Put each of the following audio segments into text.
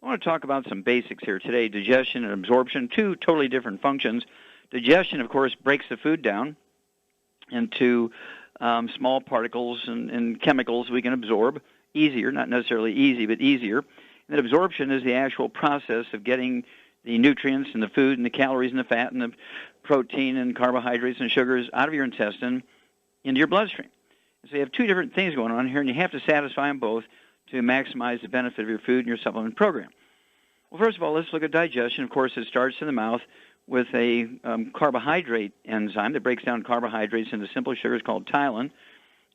I want to talk about some basics here today, digestion and absorption, two totally different functions. Digestion, of course, breaks the food down into small particles and chemicals we can absorb easier, not necessarily easy, but easier. And then absorption is the actual process of getting the nutrients and the food and the calories and the fat and the protein and carbohydrates and sugars out of your intestine into your bloodstream. So you have two different things going on here, and you have to satisfy them both to maximize the benefit of your food and your supplement program. Well, first of all, let's look at digestion. Of course, it starts in the mouth with a carbohydrate enzyme that breaks down carbohydrates into simple sugars called ptyalin,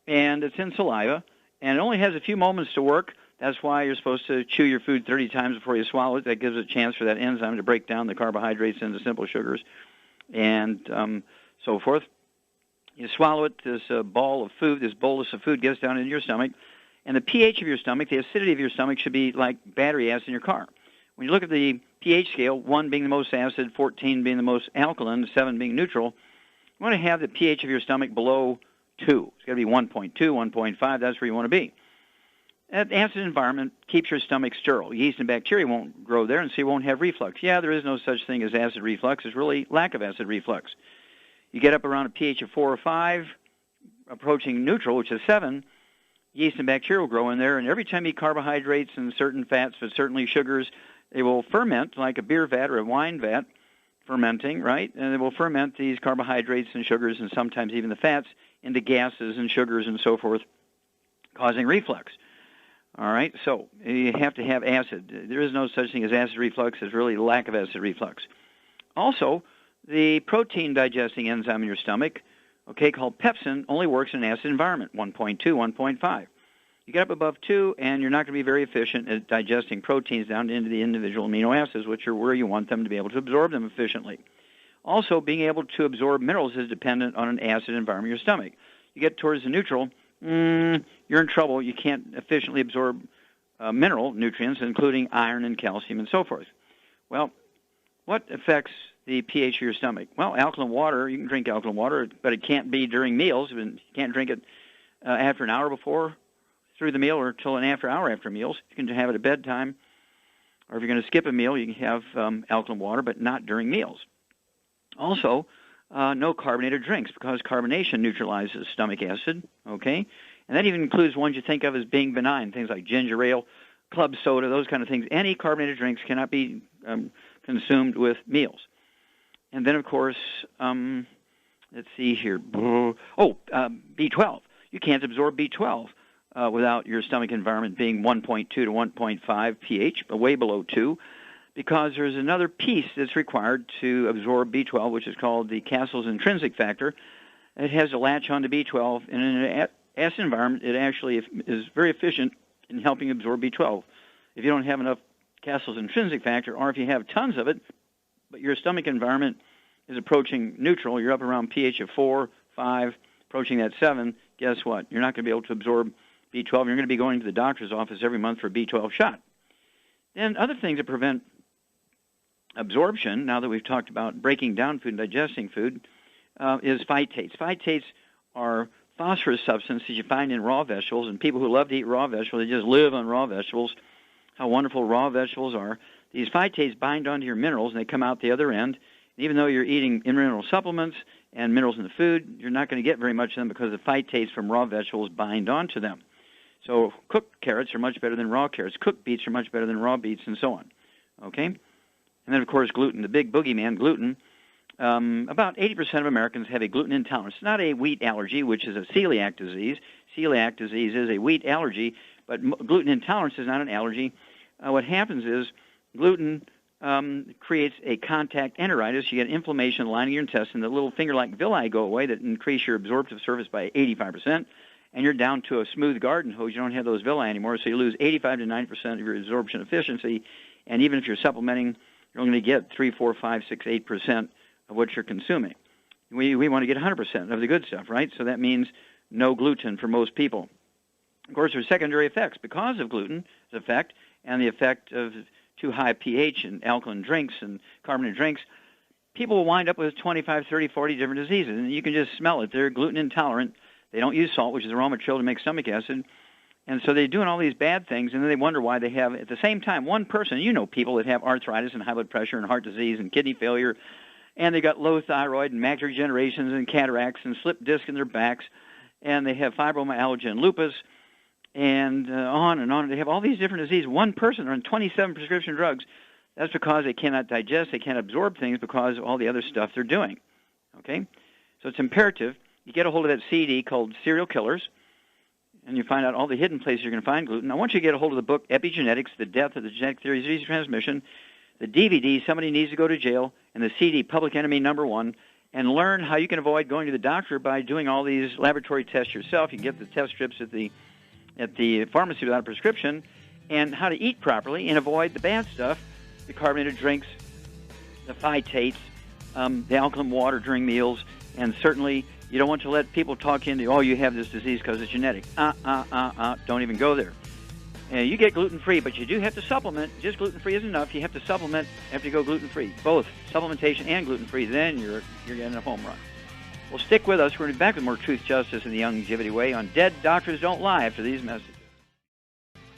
and it's in saliva, and it only has a few moments to work. That's why you're supposed to chew your food 30 times before you swallow it. That gives a chance for that enzyme to break down the carbohydrates into simple sugars and so forth. You swallow it, this ball of food, this bolus of food gets down into your stomach, and the pH of your stomach, the acidity of your stomach should be like battery acid in your car. When you look at the pH scale, 1 being the most acid, 14 being the most alkaline, 7 being neutral, you want to have the pH of your stomach below 2. It's got to be 1.2, 1.5. That's where you want to be. That acid environment keeps your stomach sterile. Yeast and bacteria won't grow there, and so you won't have reflux. Yeah, there is no such thing as acid reflux. It's really lack of acid reflux. You get up around a pH of 4 or 5, approaching neutral, which is 7, yeast and bacteria will grow in there, and every time you eat carbohydrates and certain fats, but certainly sugars, they will ferment like a beer vat or a wine vat, fermenting, right? And they will ferment these carbohydrates and sugars and sometimes even the fats into gases and sugars and so forth, causing reflux. All right, so you have to have acid. There is no such thing as acid reflux. There's really lack of acid reflux. Also, the protein digesting enzyme in your stomach, okay, called pepsin, only works in an acid environment, 1.2, 1.5. You get up above 2, and you're not going to be very efficient at digesting proteins down into the individual amino acids, which are where you want them to be able to absorb them efficiently. Also, being able to absorb minerals is dependent on an acid environment in your stomach. You get towards the neutral, you're in trouble. You can't efficiently absorb mineral nutrients, including iron and calcium and so forth. Well, what affects the pH of your stomach? Well, alkaline water, you can drink alkaline water, but it can't be during meals. You can't drink it after an hour before, through the meal, or till an hour after meals. You can have it at bedtime, or if you're going to skip a meal, you can have alkaline water, but not during meals. Also, no carbonated drinks, because carbonation neutralizes stomach acid, okay? And that even includes ones you think of as being benign, things like ginger ale, club soda, those kind of things. Any carbonated drinks cannot be consumed with meals. And then, of course, let's see here. B12. You can't absorb B12 without your stomach environment being 1.2 to 1.5 pH, way below 2, because there's another piece that's required to absorb B12, which is called the Castle's intrinsic factor. It has a latch onto B12, and in an acid environment, it actually is very efficient in helping absorb B12. If you don't have enough Castle's intrinsic factor, or if you have tons of it, but your stomach environment is approaching neutral, you're up around pH of 4, 5, approaching that 7, guess what? You're not going to be able to absorb B12. You're going to be going to the doctor's office every month for a B12 shot. Then other things that prevent absorption, now that we've talked about breaking down food and digesting food, is phytates. Phytates are phosphorus substances you find in raw vegetables, and people who love to eat raw vegetables, they just live on raw vegetables, how wonderful raw vegetables are. These phytates bind onto your minerals, and they come out the other end. And even though you're eating mineral supplements and minerals in the food, you're not going to get very much of them because the phytates from raw vegetables bind onto them. So cooked carrots are much better than raw carrots. Cooked beets are much better than raw beets, and so on. Okay? And then, of course, gluten, the big boogeyman, gluten. About 80% of Americans have a gluten intolerance. It's not a wheat allergy, which is a celiac disease. Celiac disease is a wheat allergy, but gluten intolerance is not an allergy. What happens is gluten creates a contact enteritis. You get inflammation lining your intestine. The little finger-like villi go away that increase your absorptive surface by 85%, and you're down to a smooth garden hose. You don't have those villi anymore, so you lose 85 to 90% of your absorption efficiency, and even if you're supplementing, you're only going to get 3, 4, 5, 6, 8% of what you're consuming. We want to get 100% of the good stuff, right? So that means no gluten for most people. Of course, there's secondary effects because of gluten's effect and the effect of too high pH in alkaline drinks and carbonated drinks. People will wind up with 25, 30, 40 different diseases, and you can just smell it. They're gluten intolerant. They don't use salt, which is a raw material to make stomach acid, And so they're doing all these bad things, and then they wonder why they have, at the same time, one person, you know people that have arthritis and high blood pressure and heart disease and kidney failure, and they got low thyroid and macular degenerations and cataracts and slip disc in their backs, and they have fibromyalgia and lupus, and on and on. They have all these different diseases. One person on 27 prescription drugs. That's because they cannot digest, they can't absorb things because of all the other stuff they're doing. Okay? So it's imperative you get a hold of that CD called Serial Killers, and you find out all the hidden places you're going to find gluten. I want you to get a hold of the book Epigenetics, The Death of the Genetic Theory of Disease Transmission, the DVD, Somebody Needs to Go to Jail, and the CD, Public Enemy #1, and learn how you can avoid going to the doctor by doing all these laboratory tests yourself. You can get the test strips at the pharmacy without a prescription, and how to eat properly and avoid the bad stuff, the carbonated drinks, the phytates, the alkaline water during meals, and certainly you don't want to let people talk you into, oh, you have this disease because it's genetic. Don't even go there. You get gluten-free, but you do have to supplement. Just gluten-free isn't enough. You have to supplement after you go gluten-free. Both supplementation and gluten-free. Then you're getting a home run. Well, stick with us. We're going to be back with more Truth, Justice, and the Longevity Way on Dead Doctors Don't Lie after these messages.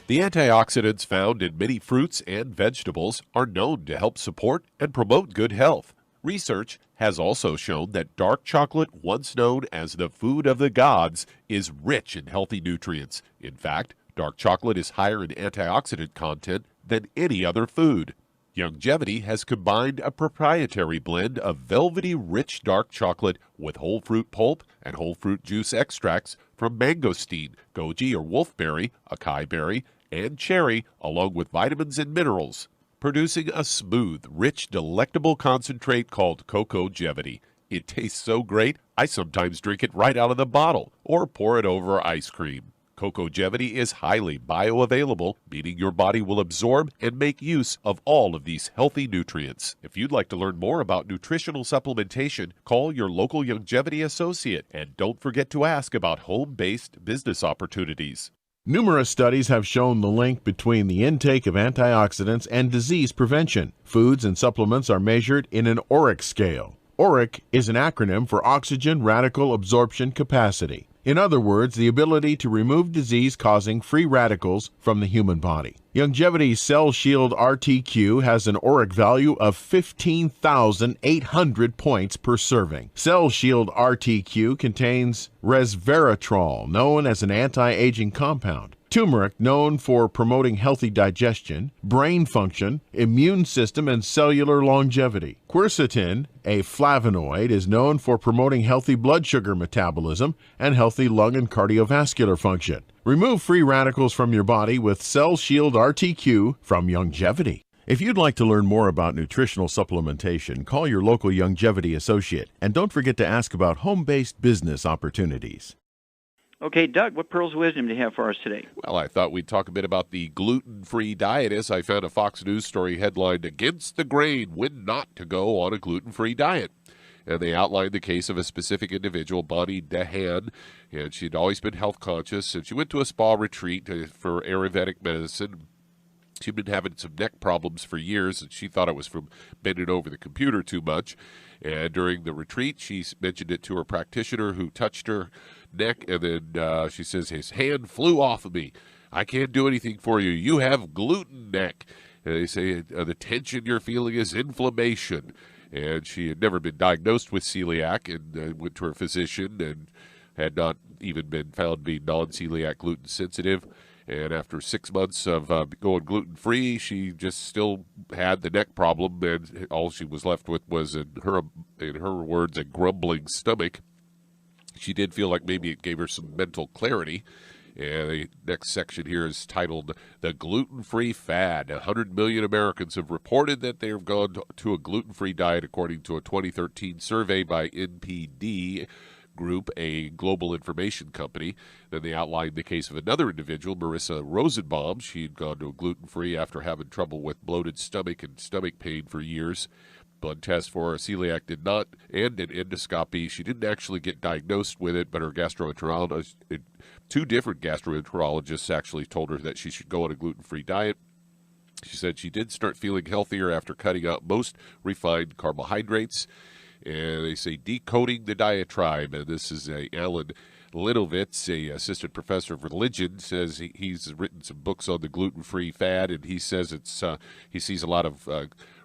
The antioxidants found in many fruits and vegetables are known to help support and promote good health. Research has also shown that dark chocolate, once known as the food of the gods, is rich in healthy nutrients. In fact, dark chocolate is higher in antioxidant content than any other food. Longevity has combined a proprietary blend of velvety rich dark chocolate with whole fruit pulp and whole fruit juice extracts from mangosteen, goji or wolfberry, acai berry, and cherry, along with vitamins and minerals, producing a smooth, rich, delectable concentrate called Cocogevity. It tastes so great, I sometimes drink it right out of the bottle or pour it over ice cream. Cocogevity is highly bioavailable, meaning your body will absorb and make use of all of these healthy nutrients. If you'd like to learn more about nutritional supplementation, call your local longevity associate, and don't forget to ask about home-based business opportunities. Numerous studies have shown the link between the intake of antioxidants and disease prevention. Foods and supplements are measured in an ORAC scale. ORAC is an acronym for Oxygen Radical Absorption Capacity. In other words, the ability to remove disease-causing free radicals from the human body. Longevity's Cell Shield RTQ has an ORAC value of 15,800 points per serving. Cell Shield RTQ contains resveratrol, known as an anti-aging compound, turmeric, known for promoting healthy digestion, brain function, immune system, and cellular longevity. Quercetin, a flavonoid, is known for promoting healthy blood sugar metabolism and healthy lung and cardiovascular function. Remove free radicals from your body with Cell Shield RTQ from Longevity. If you'd like to learn more about nutritional supplementation, call your local Longevity associate, and don't forget to ask about home-based business opportunities. Okay, Doug, what pearls of wisdom do you have for us today? Well, I thought we'd talk a bit about the gluten-free diet, as I found a Fox News story headlined, "Against the Grain, When Not to Go on a Gluten-Free Diet." And they outlined the case of a specific individual, Bonnie Dahan, and she'd always been health conscious, and she went to a spa retreat for Ayurvedic medicine. She'd been having some neck problems for years, and she thought it was from bending over the computer too much. And during the retreat, she mentioned it to her practitioner, who touched her neck, and then she says, his hand flew off of me. I can't do anything for you. You have gluten neck. And they say the tension you're feeling is inflammation. And she had never been diagnosed with celiac, and went to her physician and had not even been found to be non-celiac gluten sensitive. And after 6 months of going gluten-free, she just still had the neck problem, and all she was left with was, in her words, a grumbling stomach. She did feel like maybe it gave her some mental clarity. And the next section here is titled, "The Gluten-Free Fad." 100 million Americans have reported that they have gone to a gluten-free diet, according to a 2013 survey by NPD Group, a global information company. Then they outlined the case of another individual, Marissa Rosenbaum. She had gone to a gluten-free after having trouble with bloated stomach and stomach pain for years. Blood test for a celiac did not, and an endoscopy. She didn't actually get diagnosed with it, but her gastroenterologist, two different gastroenterologists actually told her that she should go on a gluten-free diet. She said she did start feeling healthier after cutting out most refined carbohydrates. And they say decoding the diatribe, and this is Alan Linovitz, a assistant professor of religion, says he's written some books on the gluten-free fad, and he says he sees a lot of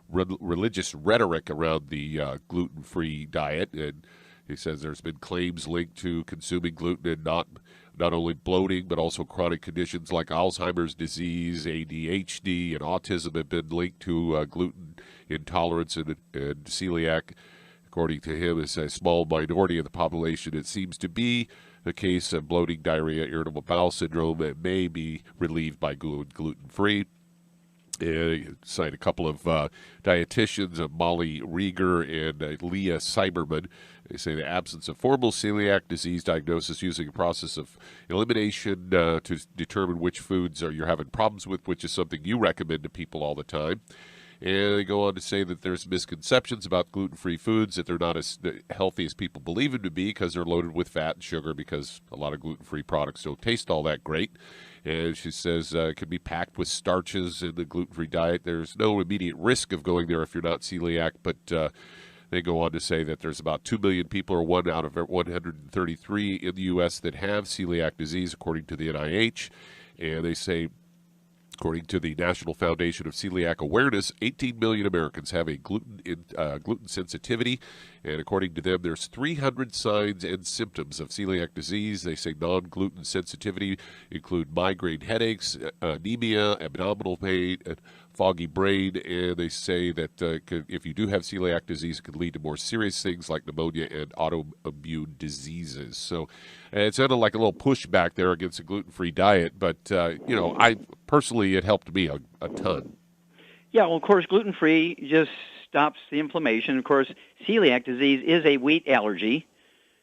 religious rhetoric around the gluten-free diet, and he says there's been claims linked to consuming gluten and not only bloating but also chronic conditions like Alzheimer's disease, ADHD, and autism have been linked to gluten intolerance and celiac. According to him, it's a small minority of the population. It seems to be a case of bloating, diarrhea, irritable bowel syndrome that may be relieved by gluten-free. Cite a couple of dietitians, Molly Rieger and Leah Cyberman. They say the absence of formal celiac disease diagnosis using a process of elimination to determine which foods you're having problems with, which is something you recommend to people all the time. And they go on to say that there's misconceptions about gluten-free foods, that they're not as healthy as people believe them to be because they're loaded with fat and sugar, because a lot of gluten-free products don't taste all that great. And she says it can be packed with starches in the gluten-free diet. There's no immediate risk of going there if you're not celiac, but they go on to say that there's about 2 million people, or 1 out of 133 in the U.S. that have celiac disease, according to the NIH. And they say, according to the National Foundation of Celiac Awareness, 18 million Americans have a gluten sensitivity, and according to them, there's 300 signs and symptoms of celiac disease. They say non-gluten sensitivity include migraine headaches, anemia, abdominal pain, foggy brain, and they say that if you do have celiac disease, it could lead to more serious things like pneumonia and autoimmune diseases. So it sounded like a little pushback there against a gluten-free diet, but, I personally, it helped me a ton. Yeah, well, of course, gluten-free just stops the inflammation. Of course, celiac disease is a wheat allergy.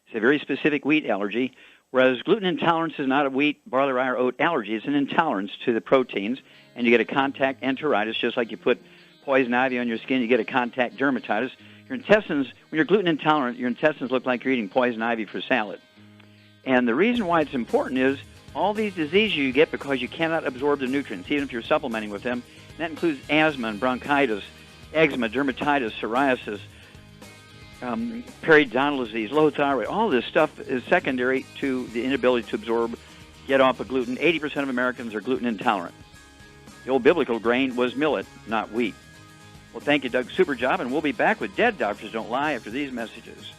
It's a very specific wheat allergy, whereas gluten intolerance is not a wheat, barley, rye, or oat allergy. It's an intolerance to the proteins, and you get a contact enteritis, just like you put poison ivy on your skin, you get a contact dermatitis. Your intestines, when you're gluten intolerant, your intestines look like you're eating poison ivy for salad. And the reason why it's important is all these diseases you get because you cannot absorb the nutrients, even if you're supplementing with them. And that includes asthma and bronchitis, eczema, dermatitis, psoriasis, periodontal disease, low thyroid. All this stuff is secondary to the inability to absorb, get off of gluten. 80% of Americans are gluten intolerant. The old biblical grain was millet, not wheat. Well, thank you, Doug. Super job, and we'll be back with Dead Doctors Don't Lie after these messages.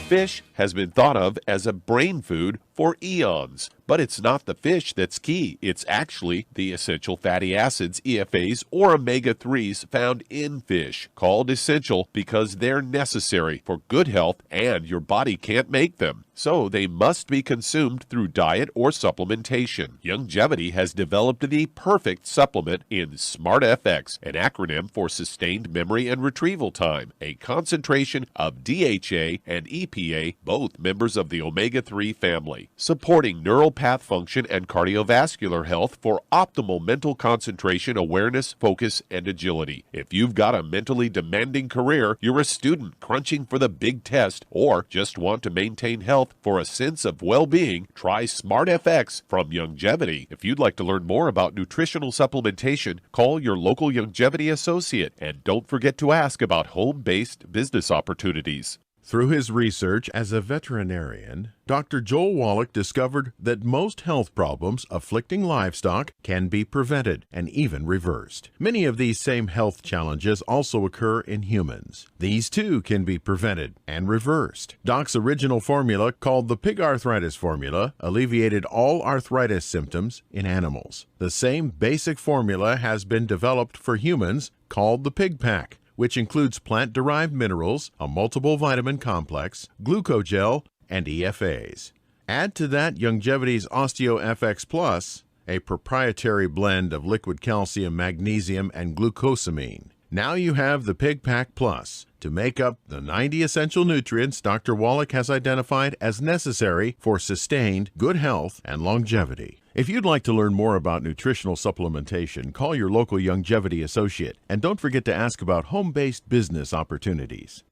Fish has been thought of as a brain food for eons. But it's not the fish that's key. It's actually the essential fatty acids, EFAs, or omega-3s found in fish, called essential because they're necessary for good health and your body can't make them. So they must be consumed through diet or supplementation. Youngevity has developed the perfect supplement in SmartFX, an acronym for Sustained Memory and Retrieval Time, a concentration of DHA and EPA, both members of the omega-3 family, supporting neural path function and cardiovascular health for optimal mental concentration, awareness, focus, and agility. If you've got a mentally demanding career, you're a student crunching for the big test, or just want to maintain health for a sense of well-being, try SmartFX from Youngevity. If you'd like to learn more about nutritional supplementation, call your local Youngevity associate, and don't forget to ask about home-based business opportunities. Through his research as a veterinarian, Dr. Joel Wallach discovered that most health problems afflicting livestock can be prevented and even reversed. Many of these same health challenges also occur in humans. These too can be prevented and reversed. Doc's original formula, called the pig arthritis formula, alleviated all arthritis symptoms in animals. The same basic formula has been developed for humans, called the Pig Pack, which includes plant-derived minerals, a multiple vitamin complex, glucogel, and EFAs. Add to that Youngevity's OsteoFX Plus, a proprietary blend of liquid calcium, magnesium, and glucosamine. Now you have the Pig Pack Plus to make up the 90 essential nutrients Dr. Wallach has identified as necessary for sustained good health and longevity. If you'd like to learn more about nutritional supplementation, call your local Youngevity associate, and don't forget to ask about home-based business opportunities.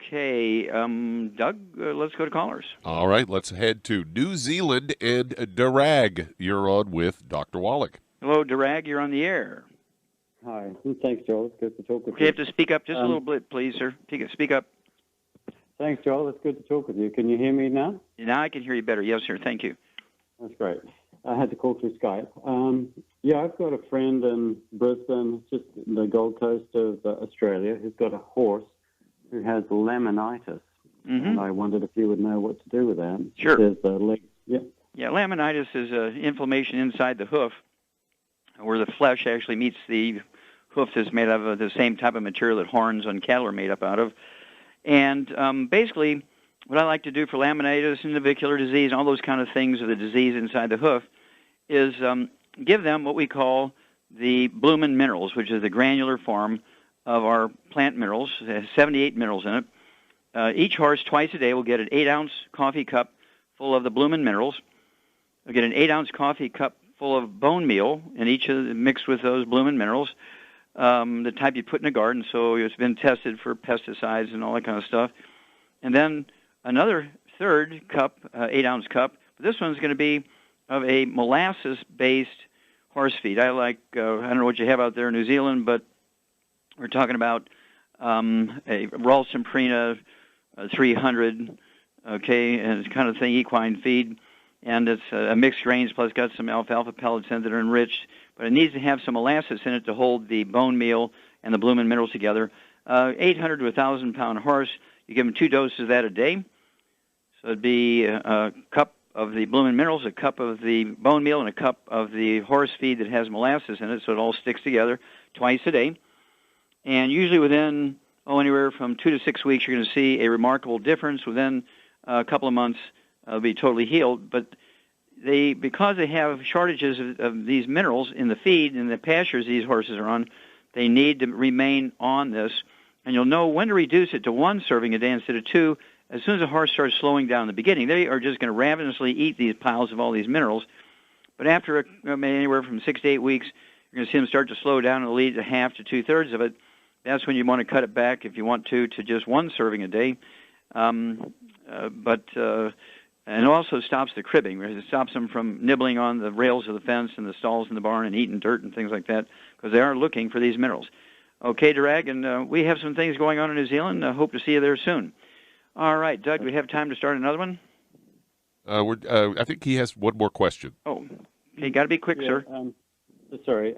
Okay, Doug, let's go to callers. All right, let's head to New Zealand and Darag. You're on with Dr. Wallach. Hello, Darag, you're on the air. Hi. Thanks, Joel. It's good to talk with You have to speak up just a little bit, please, sir. Speak up. Thanks, Joel. It's good to talk with you. Can you hear me now? Now I can hear you better. Yes, sir. Thank you. That's great. I had to call through Skype. I've got a friend in Brisbane, just the Gold Coast of Australia, who's got a horse who has laminitis. Mm-hmm. And I wondered if you would know what to do with that. Sure. There's the leg. Yeah. Yeah, laminitis is inflammation inside the hoof, where the flesh actually meets the hoof is made out of the same type of material that horns on cattle are made up out of. And basically, what I like to do for laminitis and navicular disease, all those kind of things of the disease inside the hoof, is give them what we call the Bloomin' minerals, which is the granular form of our plant minerals. It has 78 minerals in it. Each horse, twice a day, will get an 8-ounce coffee cup full of the Bloomin' minerals. They'll get an 8-ounce coffee cup full of bone meal, and each of them mixed with those Bloomin' minerals, the type you put in a garden, so it's been tested for pesticides and all that kind of stuff. And then another third cup, 8-ounce cup. This one's going to be of a molasses-based horse feed. I like, I don't know what you have out there in New Zealand, but we're talking about a Ralston-Purina 300, okay, and it's kind of thing, equine feed. And it's a mixed grains, plus got some alfalfa pellets in it that are enriched. But it needs to have some molasses in it to hold the bone meal and the Bloomin' minerals together. 800 to 1,000-pound horse, you give them 2 doses of that a day. So it'd be a cup of the Bloomin' minerals, a cup of the bone meal, and a cup of the horse feed that has molasses in it, so it all sticks together twice a day. And usually within, anywhere from 2 to 6 weeks, you're going to see a remarkable difference. Within a couple of months, they'll be totally healed. But because they have shortages of these minerals in the feed and the pastures these horses are on, they need to remain on this. And you'll know when to reduce it to 1 serving a day instead of 2. As soon as a horse starts slowing down in the beginning, they are just going to ravenously eat these piles of all these minerals. But after anywhere from 6 to 8 weeks, you're going to see them start to slow down and lead to half to 2/3 of it. That's when you want to cut it back, if you want to just 1 serving a day. And it also stops the cribbing. It stops them from nibbling on the rails of the fence and the stalls in the barn and eating dirt and things like that, because they are looking for these minerals. Okay, Darag, and we have some things going on in New Zealand. I hope to see you there soon. All right, Doug, do we have time to start another one? I think he has one more question. Oh, okay, got to be quick, sir. Sorry.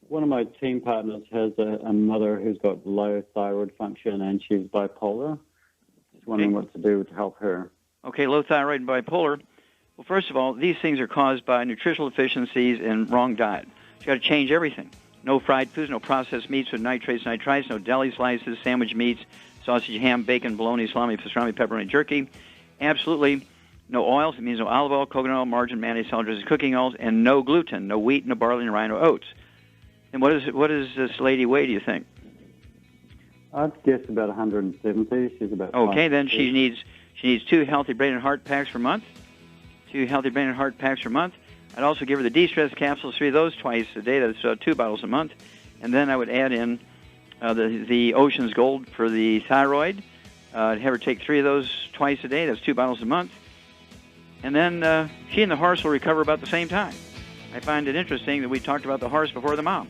One of my team partners has a mother who's got low thyroid function, and she's bipolar. Just wondering what to do to help her. Okay, low thyroid and bipolar. Well, first of all, these things are caused by nutritional deficiencies and wrong diet. You've got to change everything. No fried foods, no processed meats with nitrates, nitrites, no deli slices, sandwich meats, sausage, ham, bacon, bologna, salami, pastrami, pepperoni, jerky. Absolutely no oils. It means no olive oil, coconut oil, margarine, mayonnaise, salad dressings, cooking oils, and no gluten, no wheat, no barley, no rye, no oats. And what does this lady weigh, do you think? I'd guess about 170. She's about okay, then she needs 2 healthy brain and heart packs per month. 2 healthy brain and heart packs per month. I'd also give her the de-stress capsules, 3 of those twice a day. That's 2 bottles a month. And then I would add in the Ocean's Gold for the thyroid. I'd have her take 3 of those twice a day. That's 2 bottles a month. And then she and the horse will recover about the same time. I find it interesting that we talked about the horse before the mom.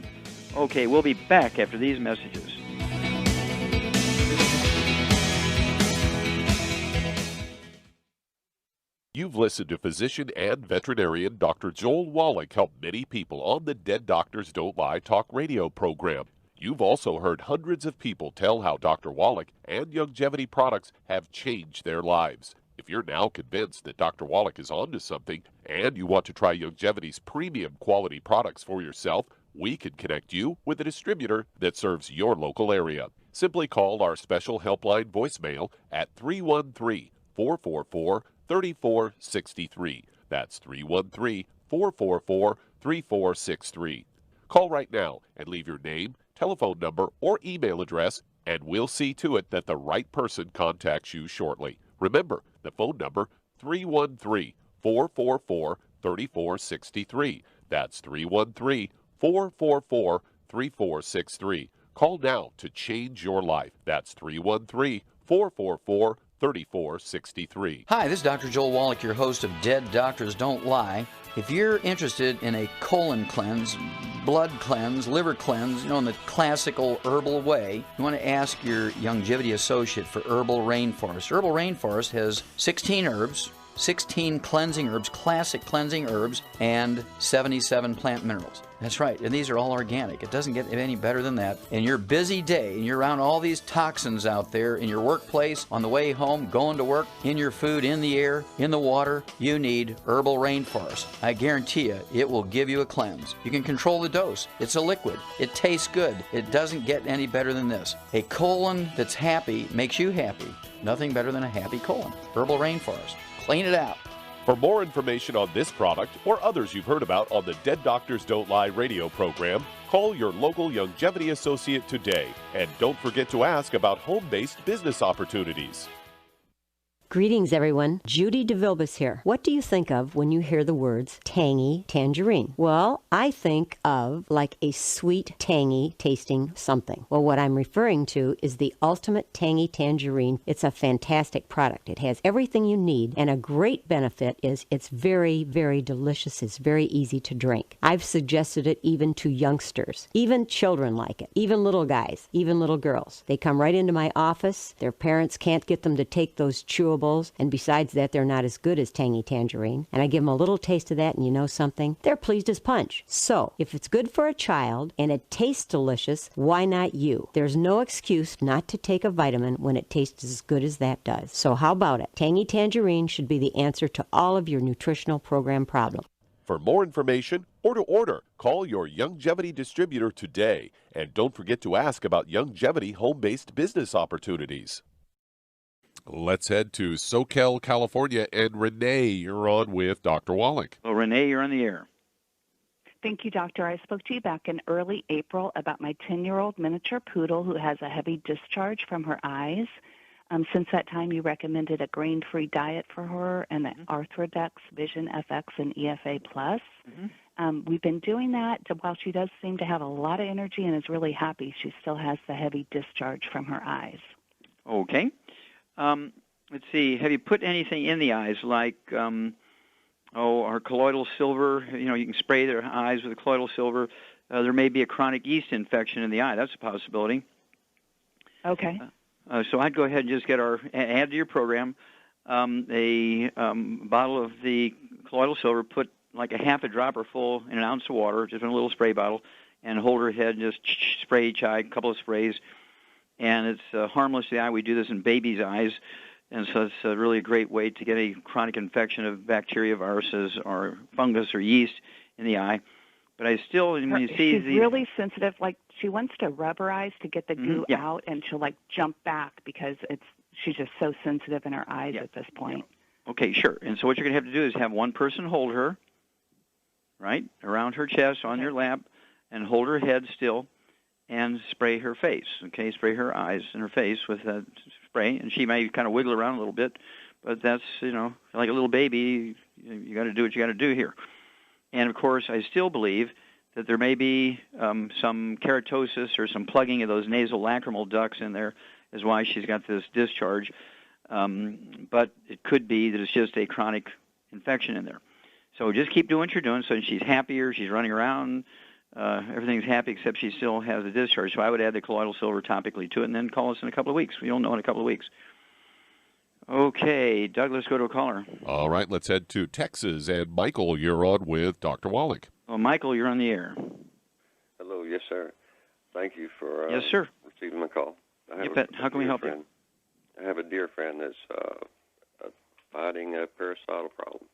Okay, we'll be back after these messages. You've listened to physician and veterinarian Dr. Joel Wallach help many people on the Dead Doctors Don't Lie talk radio program. You've also heard hundreds of people tell how Dr. Wallach and Youngevity products have changed their lives. If you're now convinced that Dr. Wallach is onto something and you want to try Youngevity's premium quality products for yourself, we can connect you with a distributor that serves your local area. Simply call our special helpline voicemail at 313-444-3463. That's 313-444-3463. Call right now and leave your name, telephone number, or email address, and we'll see to it that the right person contacts you shortly. Remember, the phone number, 313-444-3463. That's 313-444-3463. Call now to change your life. That's 313-444-3463. 444-3463. Hi, this is Dr. Joel Wallach, your host of Dead Doctors Don't Lie. If you're interested in a colon cleanse, blood cleanse, liver cleanse, in the classical herbal way, you want to ask your Longevity associate for Herbal Rainforest. Herbal Rainforest has 16 herbs, 16 cleansing herbs, classic cleansing herbs, and 77 plant minerals. That's right, and these are all organic. It doesn't get any better than that. In your busy day, and you're around all these toxins out there in your workplace, on the way home, going to work, in your food, in the air, in the water, you need Herbal Rainforest. I guarantee you, it will give you a cleanse. You can control the dose. It's a liquid. It tastes good. It doesn't get any better than this. A colon that's happy makes you happy. Nothing better than a happy colon. Herbal Rainforest. Clean it out. For more information on this product or others you've heard about on the Dead Doctors Don't Lie radio program, call your local Longevity associate today. And don't forget to ask about home-based business opportunities. Greetings, everyone. Judy DeVilbus here. What do you think of when you hear the words tangy tangerine? Well, I think of like a sweet, tangy tasting something. Well, what I'm referring to is the Ultimate Tangy Tangerine. It's a fantastic product. It has everything you need, and a great benefit is it's very, very delicious. It's very easy to drink. I've suggested it even to youngsters. Even children like it. Even little guys. Even little girls. They come right into my office. Their parents can't get them to take those chewables. And besides that, they're not as good as Tangy Tangerine. And I give them a little taste of that, and you know something? They're pleased as punch. So, if it's good for a child and it tastes delicious, why not you? There's no excuse not to take a vitamin when it tastes as good as that does. So how about it? Tangy Tangerine should be the answer to all of your nutritional program problems. For more information or to order, call your Longevity distributor today. And don't forget to ask about Longevity home-based business opportunities. Let's head to Soquel, California, and Renee, you're on with Dr. Wallach. Well, Renee, you're on the air. Thank you, Doctor. I spoke to you back in early April about my 10-year-old miniature poodle who has a heavy discharge from her eyes. Since that time, you recommended a grain-free diet for her and the Arthrodex, Vision FX, and EFA+. We've been doing that while she does seem to have a lot of energy and is really happy. She still has the heavy discharge from her eyes. Okay. Let's see. Have you put anything in the eyes like, our colloidal silver? You can spray their eyes with colloidal silver. There may be a chronic yeast infection in the eye. That's a possibility. Okay. So I'd go ahead and just add to your program a bottle of the colloidal silver. Put like a half a dropper full in an ounce of water, just in a little spray bottle, and hold her head and just spray each eye, a couple of sprays. And it's harmless to the eye. We do this in babies' eyes, and so it's really a great way to get a chronic infection of bacteria, viruses, or fungus or yeast in the eye. But I still, when you see she's really sensitive. Like she wants to rub her eyes to get the goo out, and she'll like jump back because she's just so sensitive in her eyes at this point. Yeah. Okay, sure. And so what you're going to have to do is have one person hold her, right, around her chest, on your lap, and hold her head still. And spray her face, okay? Spray her eyes and her face with that spray. And she may kind of wiggle around a little bit, but that's, like a little baby, you got to do what you got to do here. And, of course, I still believe that there may be some keratosis or some plugging of those nasal lacrimal ducts in there is why she's got this discharge. But it could be that it's just a chronic infection in there. So just keep doing what you're doing. So she's happier, she's running around, everything's happy except she still has a discharge. So I would add the colloidal silver topically to it and then call us in a couple of weeks. You'll know in a couple of weeks. Okay, Doug, let's go to a caller. All right, let's head to Texas. And Michael, you're on with Dr. Wallach. Well, Michael, you're on the air. Hello, yes, sir. Thank you for yes, sir. receiving my call. How can we help you? I have a dear friend that's fighting a parasitic problem.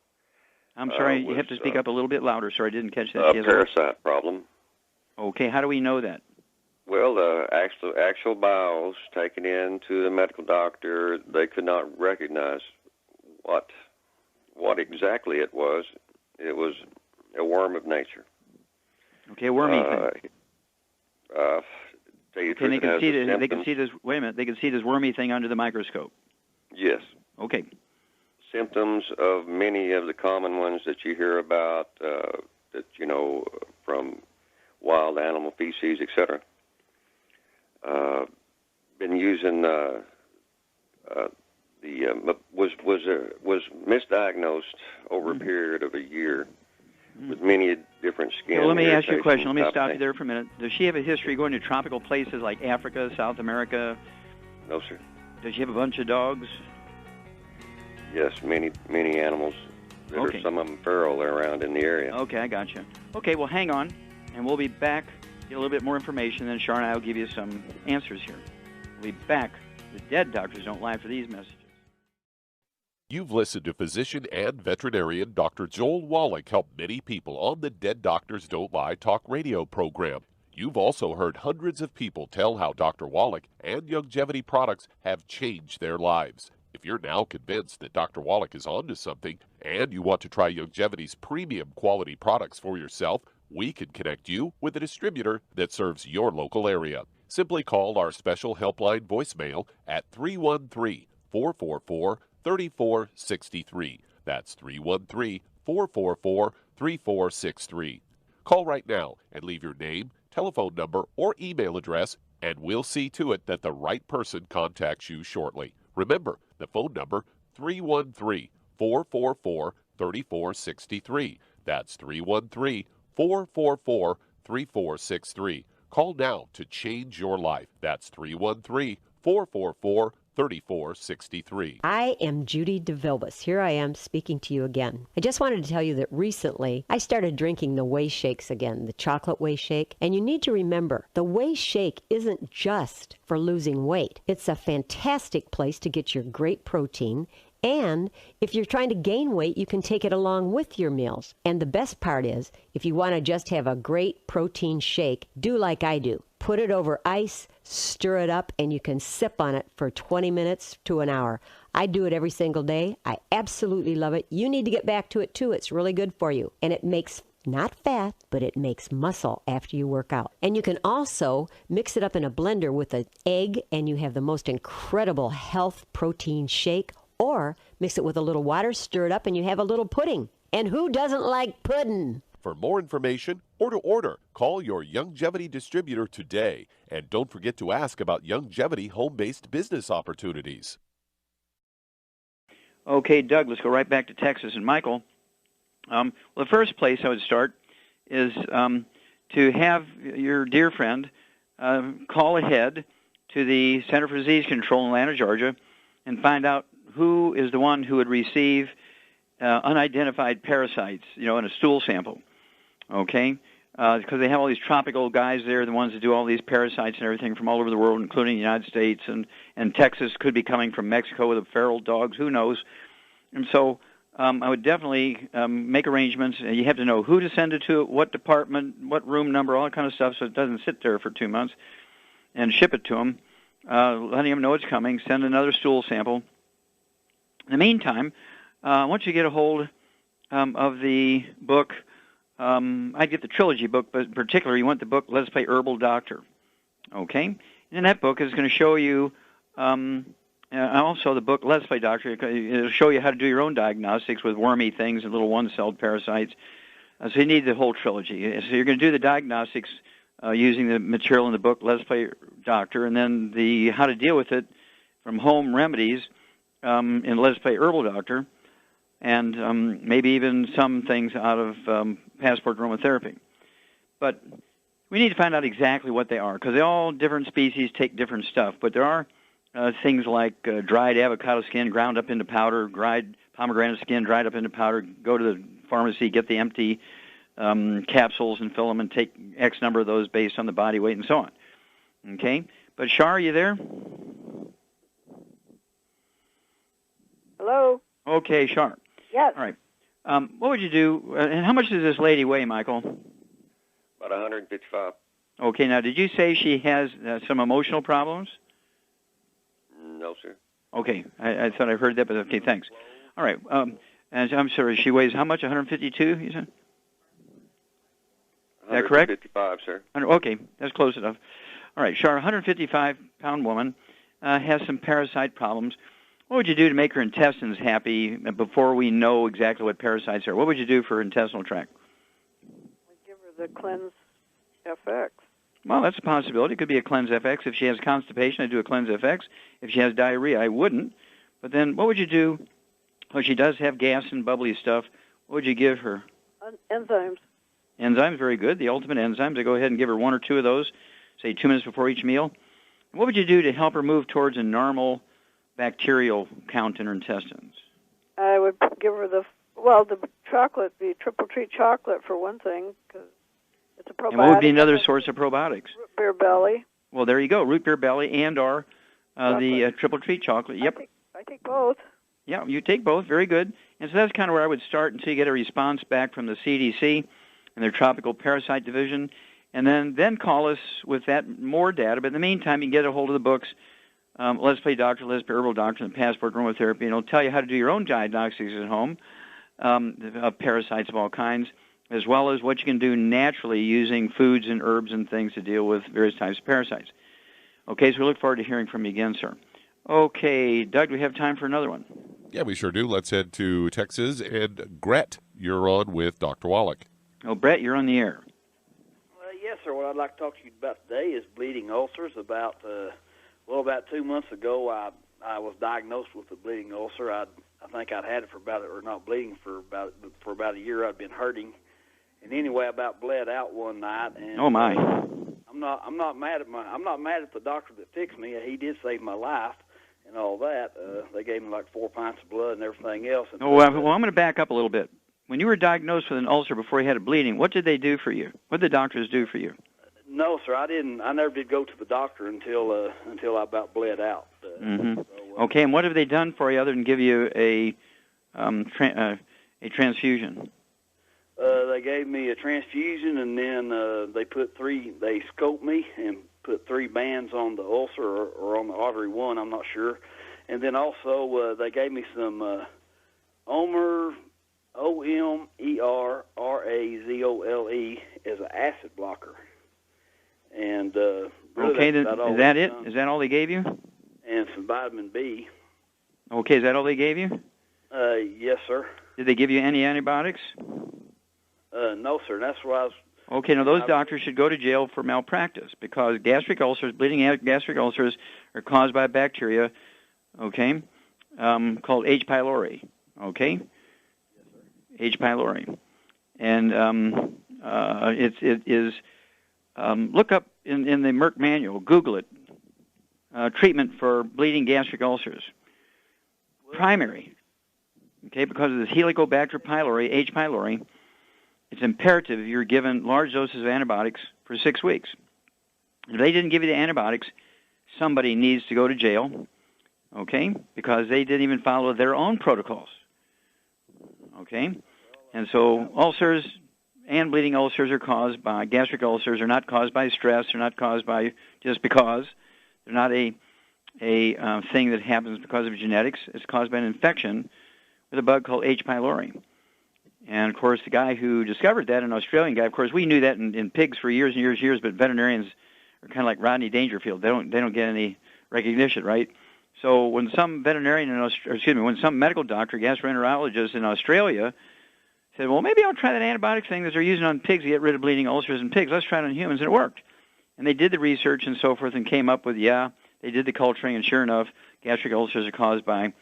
I'm sorry, you have to speak up a little bit louder, sir. I didn't catch that. A parasite problem. Okay, how do we know that? Well, the actual bowels taken in to the medical doctor, they could not recognize what exactly it was. It was a worm of nature. Okay, wormy thing. They can see this. Wait a minute. They can see this wormy thing under the microscope. Yes. Okay. Symptoms of many of the common ones that you hear about, from wild animal feces, etc. Been using was misdiagnosed over a period of a year with many different skin. So let me ask you a question. Let me irritations, stop you there for a minute. Does she have a history going to tropical places like Africa, South America? No, sir. Does she have a bunch of dogs? Yes, many animals. There Okay. are some of them feral around in the area. Okay, I got you. Okay, well, hang on, and we'll be back, get a little bit more information, then Sharon and I will give you some answers here. We'll be back. The Dead Doctors Don't Lie for these messages. You've listened to physician and veterinarian Dr. Joel Wallach help many people on the Dead Doctors Don't Lie talk radio program. You've also heard hundreds of people tell how Dr. Wallach and Youngevity products have changed their lives. If you're now convinced that Dr. Wallach is onto something and you want to try Youngevity's premium quality products for yourself, we can connect you with a distributor that serves your local area. Simply call our special helpline voicemail at 313-444-3463. That's 313-444-3463. Call right now and leave your name, telephone number, or email address, and we'll see to it that the right person contacts you shortly. Remember, the phone number, 313-444-3463. That's 313-444-3463. Call now to change your life. That's 313-444-3463. I am Judy DeVilbus. Here I am speaking to you again. I just wanted to tell you that recently I started drinking the Whey Shakes again, the chocolate Whey Shake. And you need to remember, the Whey Shake isn't just for losing weight. It's a fantastic place to get your great protein. And if you're trying to gain weight, you can take it along with your meals. And the best part is, if you want to just have a great protein shake, do like I do. Put it over ice, stir it up, and you can sip on it for 20 minutes to an hour. I do it every single day. I absolutely love it. You need to get back to it too. It's really good for you. And it makes not fat, but it makes muscle after you work out. And you can also mix it up in a blender with an egg, and you have the most incredible health protein shake. Or mix it with a little water, stir it up, and you have a little pudding. And who doesn't like pudding? For more information or to order, call your Youngevity distributor today. And don't forget to ask about Youngevity home-based business opportunities. Okay, Doug, let's go right back to Texas. And Michael, well, the first place I would start is to have your dear friend call ahead to the Center for Disease Control in Atlanta, Georgia, and find out who is the one who would receive unidentified parasites, in a stool sample, okay? Because they have all these tropical guys there, the ones that do all these parasites and everything from all over the world, including the United States, and Texas could be coming from Mexico with the feral dogs, who knows? And so I would definitely make arrangements. You have to know who to send it to, what department, what room number, all that kind of stuff, so it doesn't sit there for 2 months, and ship it to them, letting them know it's coming, send another stool sample. In the meantime, once you get a hold of the book, I'd get the trilogy book, but in particular, you want the book Let's Play Herbal Doctor, okay? And that book is going to show you, also the book Let's Play Doctor, it'll show you how to do your own diagnostics with wormy things and little one-celled parasites. So you need the whole trilogy. So you're going to do the diagnostics using the material in the book Let's Play Doctor, and then the how to deal with it from home remedies in Let's Play Herbal Doctor, and maybe even some things out of Passport Aromatherapy. But we need to find out exactly what they are, because they all different species take different stuff. But there are things like dried avocado skin ground up into powder, dried pomegranate skin dried up into powder. Go to the pharmacy, get the empty capsules and fill them, and take X number of those based on the body weight and so on. Okay? But Shar, are you there? Hello? Okay, Shar. Yes. All right. What would you do, and how much does this lady weigh, Michael? About 155. Okay, now did you say she has some emotional problems? No, sir. Okay, I thought I heard that, but okay, thanks. All right, and I'm sorry, she weighs how much, 152, you said? Is that correct? 155, sir. Okay, that's close enough. All right, Shar, 155-pound woman, has some parasite problems. What would you do to make her intestines happy before we know exactly what parasites are? What would you do for her intestinal tract? We give her the Cleanse FX. Well, that's a possibility. It could be a Cleanse FX. If she has constipation, I'd do a Cleanse FX. If she has diarrhea, I wouldn't. But then what would you do? Well, she does have gas and bubbly stuff. What would you give her? Enzymes. Enzymes, very good. The ultimate enzymes. I go ahead and give her 1 or 2 of those, say 2 minutes before each meal. What would you do to help her move towards a normal bacterial count in her intestines? I would give her the chocolate, the triple treat chocolate for one thing, because it's a probiotic. And what would be another source of probiotics? Root beer belly. Well, there you go. Root beer belly and/or the triple treat chocolate. Yep. I take both. Yeah, you take both. Very good. And so that's kind of where I would start until you get a response back from the CDC and their Tropical Parasite Division. And then call us with that more data. But in the meantime, you can get a hold of the books, Let's Play Doctor, Let's Play Herbal Doctor, and Passport Aromatherapy, and it'll tell you how to do your own diagnostics at home of parasites of all kinds, as well as what you can do naturally using foods and herbs and things to deal with various types of parasites. Okay, so we look forward to hearing from you again, sir. Okay, Doug, do we have time for another one? Yeah, we sure do. Let's head to Texas. And Gret, you're on with Dr. Wallach. Oh, Brett, you're on the air. Yes, sir. What I'd like to talk to you about today is bleeding ulcers. About 2 months ago, I was diagnosed with a bleeding ulcer. I think I'd had it not bleeding for about a year. I'd been hurting, and anyway, I about bled out one night. And oh my! I'm not mad at the doctor that fixed me. He did save my life and all that. They gave me like 4 pints of blood and everything else. And well, I'm going to back up a little bit. When you were diagnosed with an ulcer before you had a bleeding, what did they do for you? What did the doctors do for you? No, sir, I didn't. I never did go to the doctor until I about bled out. Okay, and what have they done for you other than give you a transfusion? They gave me a transfusion, and then they scoped me and put 3 bands on the ulcer or on the artery 1. I'm not sure. And then also they gave me some Omerazole as an acid blocker. And okay, is that it? Is that all they gave you? And some vitamin B. Okay, is that all they gave you? Yes, sir. Did they give you any antibiotics? No, sir. That's why I was... Okay, now those doctors should go to jail for malpractice because gastric ulcers, bleeding gastric ulcers, are caused by a bacteria, okay, called H. pylori, okay? Yes, sir. H. pylori. And it is... look up in the Merck manual, Google it, treatment for bleeding gastric ulcers. Primary, okay, because of this Helicobacter pylori, H. pylori, it's imperative you're given large doses of antibiotics for 6 weeks. If they didn't give you the antibiotics, somebody needs to go to jail, okay, because they didn't even follow their own protocols, okay? And so ulcers and bleeding ulcers are caused by, gastric ulcers are not caused by stress, they're not caused by just because. They're not a thing that happens because of genetics. It's caused by an infection with a bug called H. pylori. And, of course, the guy who discovered that, an Australian guy, of course, we knew that in pigs for years and years and years, but veterinarians are kind of like Rodney Dangerfield. They don't get any recognition, right? So when some when some medical doctor, gastroenterologist in Australia said, well, maybe I'll try that antibiotic thing that they're using on pigs to get rid of bleeding ulcers in pigs. Let's try it on humans, and it worked. And they did the research and so forth and came up with, they did the culturing, and sure enough, gastric ulcers are caused by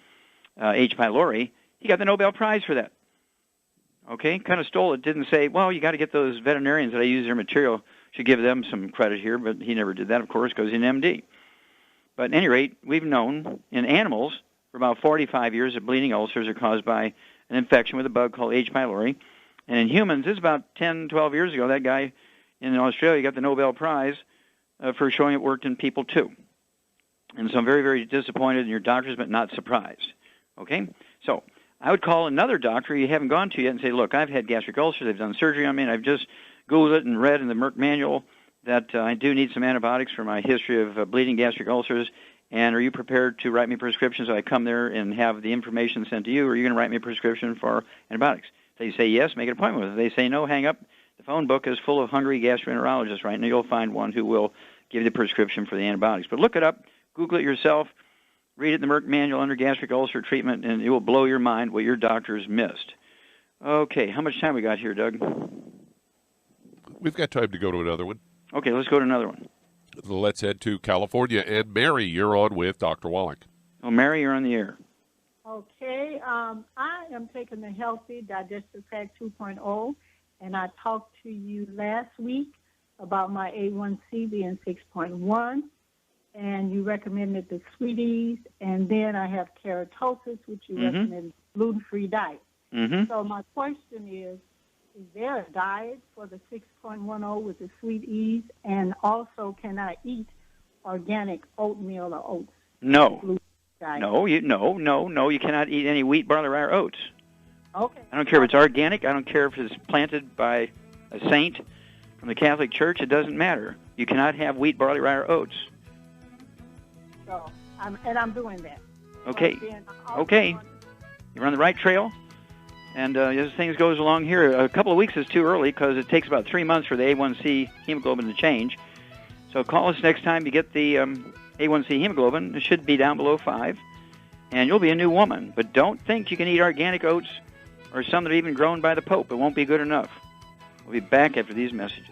H. pylori. He got the Nobel Prize for that. Okay, kind of stole it. Didn't say, well, you got to get those veterinarians that I use their material, should give them some credit here, but he never did that, of course, because he's an MD. But at any rate, we've known in animals for about 45 years that bleeding ulcers are caused by an infection with a bug called H. pylori. And in humans, this is about 10, 12 years ago, that guy in Australia got the Nobel Prize for showing it worked in people too. And so I'm very, very disappointed in your doctors, but not surprised. Okay? So I would call another doctor you haven't gone to yet and say, look, I've had gastric ulcers, they've done surgery on me, and I've just Googled it and read in the Merck manual that I do need some antibiotics for my history of bleeding gastric ulcers, and are you prepared to write me a prescription so I come there and have the information sent to you, or are you going to write me a prescription for antibiotics? If they say yes, make an appointment with them. If they say no, hang up. The phone book is full of hungry gastroenterologists right now. You'll find one who will give you the prescription for the antibiotics. But look it up, Google it yourself, read it in the Merck manual under gastric ulcer treatment, and it will blow your mind what your doctors missed. Okay, how much time we got here, Doug? We've got time to go to another one. Okay, let's go to another one. Let's head to California. And Mary, you're on with Dr. Wallach. Oh, Mary, you're on the air. Okay, I am taking the Healthy Digestive Pack 2.0, and I talked to you last week about my A1C being 6.1, and you recommended the Sweeties, and then I have keratosis, which you recommended gluten-free diet. So my question is there a diet for the 6.10 with the Sweeties, and also can I eat organic oatmeal or oats? No. No, you cannot eat any wheat, barley, rye, or oats. Okay. I don't care if it's organic. I don't care if it's planted by a saint from the Catholic Church. It doesn't matter. You cannot have wheat, barley, rye, or oats. So, I'm doing that. Okay. Okay. You're on the right trail. And as things goes along here, a couple of weeks is too early because it takes about 3 months for the A1C hemoglobin to change. So call us next time you get the A1C hemoglobin. It should be down below 5, and you'll be a new woman. But don't think you can eat organic oats or some that are even grown by the Pope. It won't be good enough. We'll be back after these messages.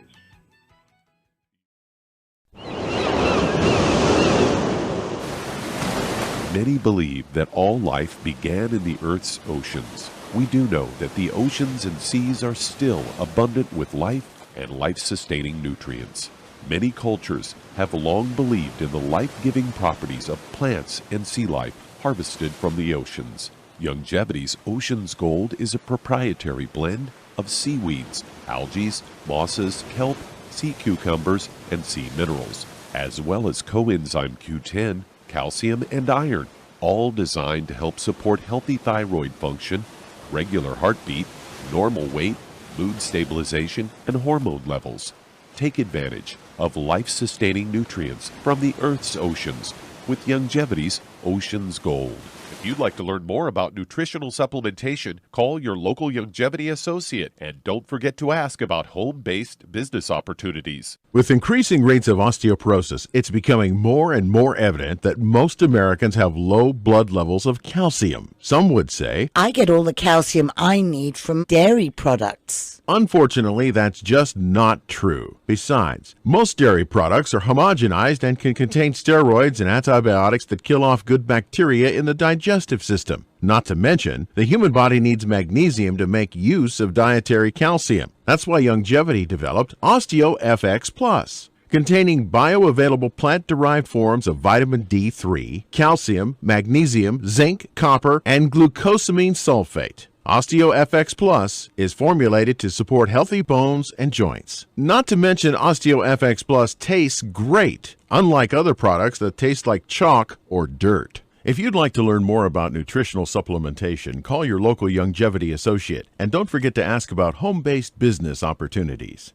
Many believe that all life began in the Earth's oceans. We do know that the oceans and seas are still abundant with life and life-sustaining nutrients. Many cultures have long believed in the life-giving properties of plants and sea life harvested from the oceans. Longevity's Ocean's Gold is a proprietary blend of seaweeds, algae, mosses, kelp, sea cucumbers, and sea minerals, as well as coenzyme Q10, calcium, and iron, all designed to help support healthy thyroid function, regular heartbeat, normal weight, mood stabilization, and hormone levels. Take advantage of life-sustaining nutrients from the Earth's oceans with Longevity's Ocean's Gold. If you'd like to learn more about nutritional supplementation, call your local Longevity associate, and don't forget to ask about home-based business opportunities. With increasing rates of osteoporosis, it's becoming more and more evident that most Americans have low blood levels of calcium. Some would say, I get all the calcium I need from dairy products. Unfortunately, that's just not true. Besides, most dairy products are homogenized and can contain steroids and antibiotics that kill off good bacteria in the digestive system. Not to mention, the human body needs magnesium to make use of dietary calcium. That's why Longevity developed OsteoFX Plus, containing bioavailable plant-derived forms of vitamin D3, calcium, magnesium, zinc, copper, and glucosamine sulfate. OsteoFX Plus is formulated to support healthy bones and joints. Not to mention, OsteoFX Plus tastes great, unlike other products that taste like chalk or dirt. If you'd like to learn more about nutritional supplementation, call your local Longevity associate, and don't forget to ask about home-based business opportunities.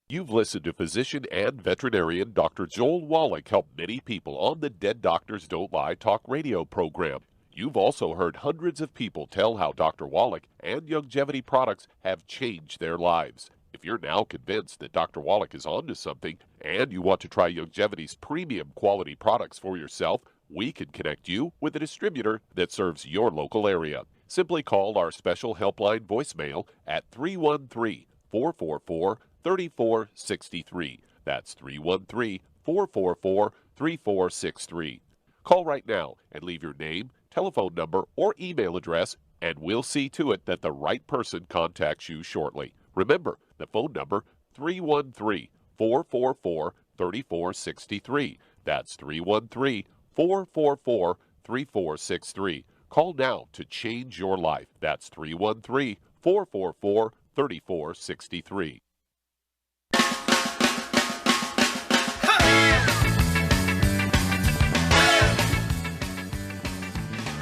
You've listened to physician and veterinarian Dr. Joel Wallach help many people on the Dead Doctors Don't Lie talk radio program. You've also heard hundreds of people tell how Dr. Wallach and Longevity products have changed their lives. If you're now convinced that Dr. Wallach is onto something and you want to try Longevity's premium quality products for yourself, we can connect you with a distributor that serves your local area. Simply call our special helpline voicemail at 313-444-3463. That's 313-444-3463. Call right now and leave your name, telephone number, or email address, and we'll see to it that the right person contacts you shortly. Remember, the phone number, 313-444-3463. That's 313-444-3463. Call now to change your life. That's 313-444-3463.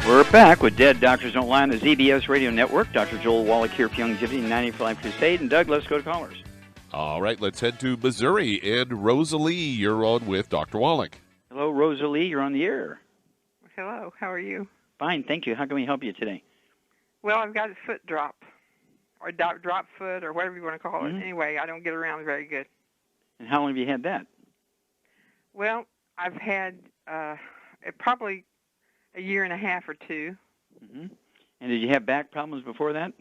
We're back with Dead Doctors Don't Lie on the ZBS Radio Network. Dr. Joel Wallach here for Longevity 90 for Life Crusade. And Doug, let's go to callers. All right, let's head to Missouri. And Rosalie, you're on with Dr. Wallach. Hello, Rosalie. You're on the air. Hello. How are you? Fine, thank you. How can we help you today? Well, I've got a foot drop, or drop foot, or whatever you want to call it. Anyway, I don't get around very good. And how long have you had that? Well, I've had probably a year and a half or two. And did you have back problems before that?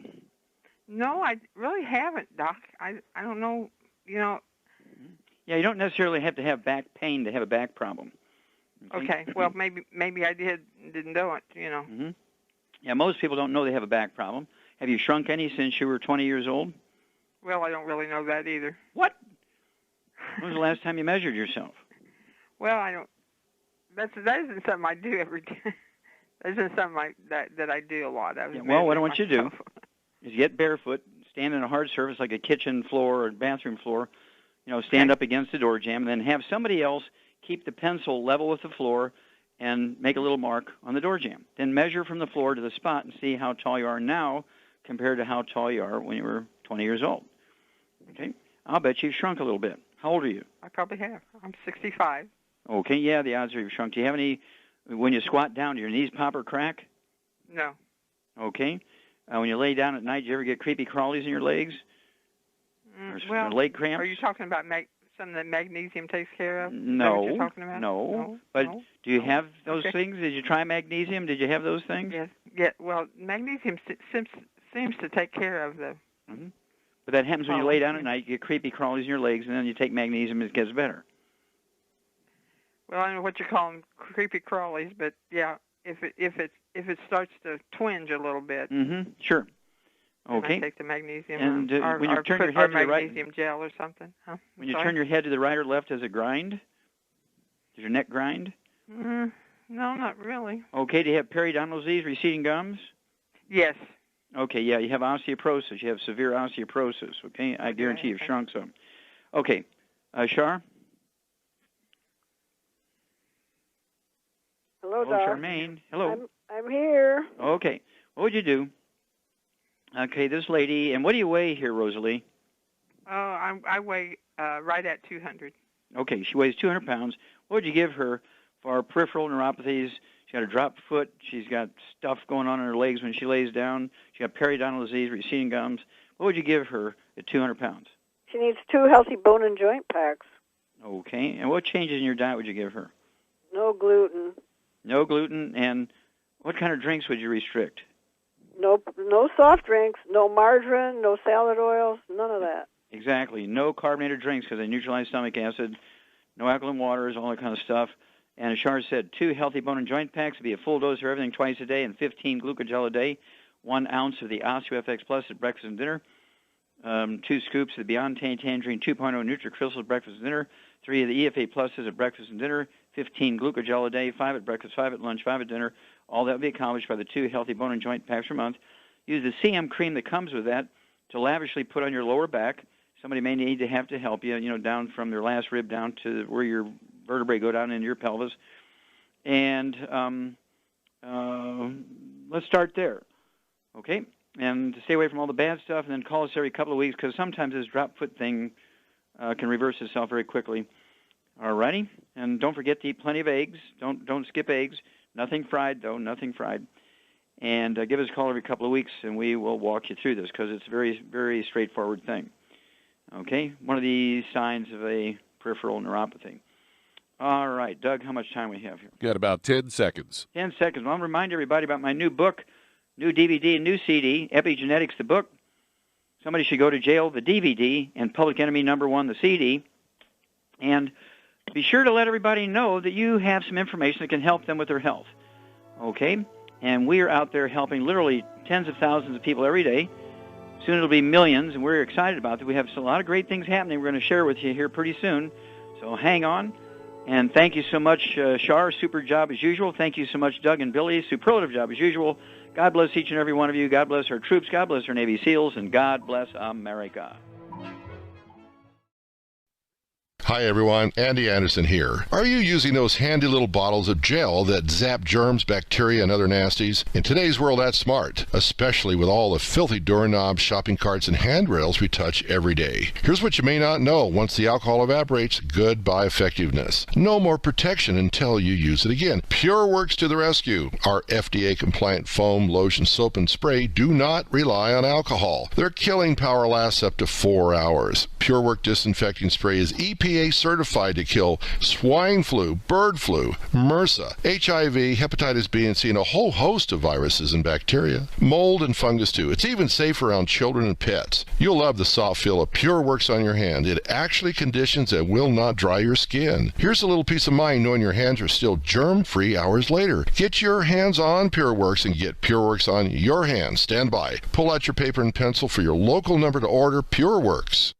No, I really haven't, Doc. I don't know, you know. Yeah, you don't necessarily have to have back pain to have a back problem. Okay. Well, maybe I didn't know it, you know. Mm-hmm. Yeah, most people don't know they have a back problem. Have you shrunk any since you were 20 years old? Well, I don't really know that either. What? When was the last time you measured yourself? Well, I don't. That isn't something I do every day. That isn't something that I do a lot. Well, what I want you to do is get barefoot, stand in a hard surface like a kitchen floor or bathroom floor. You know, stand up against the door jamb, and then have somebody else keep the pencil level with the floor and make a little mark on the door jamb. Then measure from the floor to the spot and see how tall you are now compared to how tall you are when you were 20 years old. Okay? I'll bet you've shrunk a little bit. How old are you? I probably have. I'm 65. Okay, yeah, the odds are you've shrunk. Do you have any, when you squat down, do your knees pop or crack? No. Okay. When you lay down at night, do you ever get creepy crawlies in your legs? Or leg cramps? Are you talking about something that magnesium takes care of? No. Is that what you're talking about? No. But do you have those things? Did you try magnesium? Did you have those things? Yes. Yeah. Well, magnesium seems to take care of the. Mm-hmm. But that happens when you lay down at night. You get creepy crawlies in your legs, and then you take magnesium, and it gets better. Well, I don't know what you call them, creepy crawlies, but yeah, if it starts to twinge a little bit. Mm-hmm. Sure. Okay. I take the magnesium, and when you turn your head to the right, magnesium gel or something. Huh? When you turn your head to the right or left, does it grind? Does your neck grind? No, not really. Okay. Do you have periodontal disease, receding gums? Yes. Okay. Yeah, you have osteoporosis. You have severe osteoporosis. Okay. I guarantee you've shrunk some. Okay. Char? Hello, Doc. Charmaine. Hello. I'm here. Okay. What would you do? Okay, this lady, and what do you weigh here, Rosalie? Oh, I weigh right at 200. Okay, she weighs 200 pounds. What would you give her for peripheral neuropathies? She's got a dropped foot. She's got stuff going on in her legs when she lays down. She's got periodontal disease, receding gums. What would you give her at 200 pounds? She needs 2 healthy bone and joint packs. Okay, and what changes in your diet would you give her? No gluten. No gluten, and what kind of drinks would you restrict? No soft drinks, no margarine, no salad oils, none of that. Exactly. No carbonated drinks because they neutralize stomach acid, no alkaline waters, all that kind of stuff. And as Shar said, 2 healthy bone and joint packs would be a full dose of everything twice a day and 15 glucogel a day, 1 ounce of the OsteoFX Plus at breakfast and dinner, 2 scoops of the Beyond Tangerine 2.0 NutriCrystals at breakfast and dinner, 3 of the EFA Pluses at breakfast and dinner, 15 glucogel a day, 5 at breakfast, 5 at lunch, 5 at dinner. All that will be accomplished by the 2 healthy bone and joint packs per month. Use the CM cream that comes with that to lavishly put on your lower back. Somebody may need to have to help you, down from their last rib down to where your vertebrae go down into your pelvis. And let's start there, okay? And to stay away from all the bad stuff, and then call us every couple of weeks because sometimes this drop foot thing can reverse itself very quickly. All righty? And don't forget to eat plenty of eggs. Don't skip eggs. Nothing fried, though, nothing fried. And give us a call every couple of weeks, and we will walk you through this because it's a very, very straightforward thing. Okay? One of the signs of a peripheral neuropathy. All right, Doug, how much time we have here? Got about 10 seconds. 10 seconds. Well, I'll remind everybody about my new book, new DVD, and new CD, Epigenetics, the book. Somebody Should Go to Jail, the DVD, and Public Enemy #1, the CD. And be sure to let everybody know that you have some information that can help them with their health. Okay? And we are out there helping literally tens of thousands of people every day. Soon it'll be millions, and we're excited about that. We have a lot of great things happening we're going to share with you here pretty soon. So hang on. And thank you so much, Shar. Super job as usual. Thank you so much, Doug and Billy. Superlative job as usual. God bless each and every one of you. God bless our troops. God bless our Navy SEALs. And God bless America. Hi everyone, Andy Anderson here. Are you using those handy little bottles of gel that zap germs, bacteria, and other nasties? In today's world, that's smart, especially with all the filthy doorknobs, shopping carts, and handrails we touch every day. Here's what you may not know. Once the alcohol evaporates, goodbye effectiveness. No more protection until you use it again. PureWorks to the rescue. Our FDA-compliant foam, lotion, soap, and spray do not rely on alcohol. Their killing power lasts up to 4 hours. PureWorks disinfecting spray is EPA FDA certified to kill swine flu, bird flu, MRSA, HIV, hepatitis B and C, and a whole host of viruses and bacteria. Mold and fungus too. It's even safe around children and pets. You'll love the soft feel of PureWorks on your hand. It actually conditions and will not dry your skin. Here's a little peace of mind knowing your hands are still germ-free hours later. Get your hands on PureWorks and get PureWorks on your hands. Stand by. Pull out your paper and pencil for your local number to order. PureWorks.